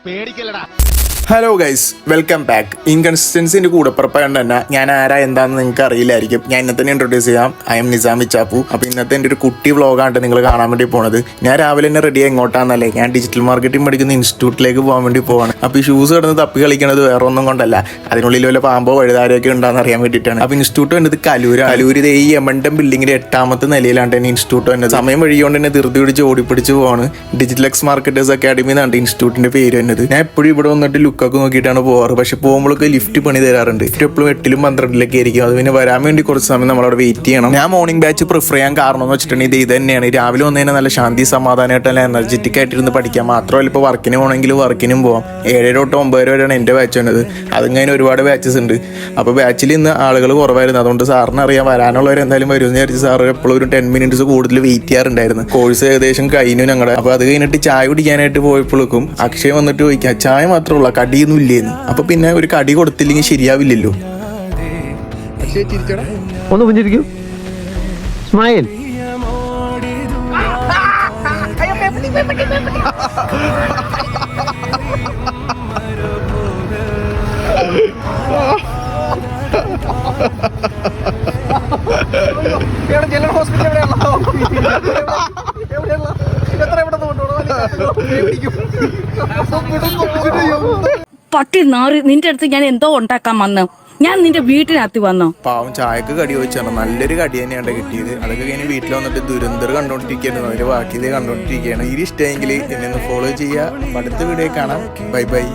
പേടിക്കല്ലടാ. Hello guys, welcome back. ഇൻകൺസിസ്റ്റൻസിന്റെ കൂടപ്പുറപ്പായതുകൊണ്ട് തന്നെ ഞാൻ ആരാ എന്താണെന്ന് നിങ്ങൾക്ക് അറിയില്ലായിരിക്കും. ഞാൻ ഇന്നത്തെ തന്നെ ഇൻട്രൊഡ്യൂസ് ചെയ്യാം. I'm Nizami Chappu. അപ്പോൾ ഇന്നത്തെ എൻ്റെ ഒരു കുട്ടി വ്ളോഗാണ് നിങ്ങൾ കാണാൻ വേണ്ടി പോണത്. ഞാൻ രാവിലെ തന്നെ റെഡി എങ്ങോട്ടാന്നല്ലേ, ഞാൻ ഡിജിറ്റൽ മാർക്കറ്റിംഗ് പഠിക്കുന്ന ഇൻസ്റ്റിറ്റ്യൂട്ടിലേക്ക് പോകാൻ വേണ്ടി പോവാണ്. അപ്പോൾ ഈ ഷൂസ് കിടന്ന് തപ്പി കളിക്കണത് വേറെ ഒന്നും കൊണ്ടല്ല, അതിനുള്ളിൽ വല്ല പാമ്പോ വഴുതാരൊക്കെ ഉണ്ടാകുന്ന അറിയാൻ വേണ്ടിയിട്ടാണ്. അപ്പോൾ ഇൻസ്റ്റിറ്റ്യൂട്ട് വന്നത് കലൂർ ഇത് ഈ എമണ്ടം ബിൽഡിങ്ങിന്റെ 8ാമത്തെ നിലയിലാണ് തന്നെ ഇൻസ്റ്റിറ്റ്യൂട്ട് വന്നത്. സമയം വഴിയുകൊണ്ട് തന്നെ ധൃതി പിടിച്ച് ഓടിപ്പിടിച്ച് പോവാണ്. ഡിജിറ്റൽ എക്സ് മാർക്കറ്റേഴ്സ് അക്കാഡമി എന്നാണ് ഇൻസ്റ്റിറ്റ്യൂട്ടിന്റെ പേര് വന്നത്. ഞാൻ എപ്പോഴും ഇവിടെ വന്നിട്ട് ലുക്കൊക്കെ നോക്കിയിട്ടാണ് പോവാറ്. പക്ഷെ പോകുമ്പോഴൊക്കെ ലിഫ്റ്റ് പണി തരാറുണ്ട്. ലിഫ്റ്റ് എപ്പോഴും 8ലും 12ലൊക്കെ ആയിരിക്കും. അത് പിന്നെ വരാൻ വേണ്ടി കുറച്ച് സമയം നമ്മളവിടെ വെയിറ്റ് ചെയ്യണം. ഞാൻ മോർണിംഗ് ബാച്ച് പ്രിഫർ ചെയ്യാൻ കാരണം എന്ന് വെച്ചിട്ടുണ്ടെങ്കിൽ ഇത് തന്നെയാണ്. രാവിലെ വന്നു കഴിഞ്ഞാൽ നല്ല ശാന്തി സമാധാനമായിട്ട് നല്ല എനർജറ്റിക് ആയിട്ടിരുന്ന് പഠിക്കാം. മാത്രമല്ല ഇപ്പോൾ വർക്കിന് പോകണമെങ്കിൽ വർക്കിനും പോകാം. 7 തൊട്ട് 9 വരെയാണ് എൻ്റെ ബാച്ച് വന്നത്. അതിങ്ങനെ ഒരുപാട് ബാച്ചസ് ഉണ്ട്. അപ്പോൾ ബാച്ചിൽ ഇന്ന് ആളുകൾ കുറവായിരുന്നു. അതുകൊണ്ട് സാറിന് അറിയാൻ വരാനുള്ളവർ എന്തായാലും വരുമെന്ന് വിചാരിച്ച് സാർ എപ്പോഴും ഒരു 10 മിനിറ്റ്സ് കൂടുതൽ വെയിറ്റ് ചെയ്യാറുണ്ടായിരുന്നു. കോഴ്സ് ഏകദേശം കഴിഞ്ഞു ഞങ്ങളുടെ. അപ്പോൾ അത് കഴിഞ്ഞിട്ട് ചായ കുടിക്കാനായിട്ട് പോയപ്പോഴേക്കും അക്ഷയ് വന്നിട്ട് ചോദിക്കാം, ചായ മാത്രമുള്ള കടിയൊന്നും ഇല്ലേന്ന്. അപ്പൊ പിന്നെ ഒരു കടി കൊടുത്തില്ലെങ്കിൽ ശരിയാവില്ലല്ലോ. ഒന്ന് പുഞ്ചിരിക്കും. സ്മൈൽ. പട്ടി നാറി, നിന്റെ അടുത്ത് ഞാൻ എന്തോ ഉണ്ടാക്കാൻ വന്നു. ഞാൻ നിന്റെ വീട്ടിനകത്ത് വന്നോ? പാവം ചായക്ക് കടി വെച്ചാണ്. നല്ലൊരു കടി തന്നെയാണ് കിട്ടിയത്. അതൊക്കെ കഴിഞ്ഞ് വീട്ടിൽ വന്നിട്ട് ദുരന്തർ കണ്ടോണ്ടിരിക്കുകയാണ്. അതിന്റെ ബാക്കി ഇത് കണ്ടോണ്ടിരിക്കുകയാണ്. ഇത് ഇഷ്ടമെങ്കിൽ എന്നെ ഒന്ന് ഫോളോ ചെയ്യുക. അടുത്ത വീഡിയോ കാണാം. Bye bye.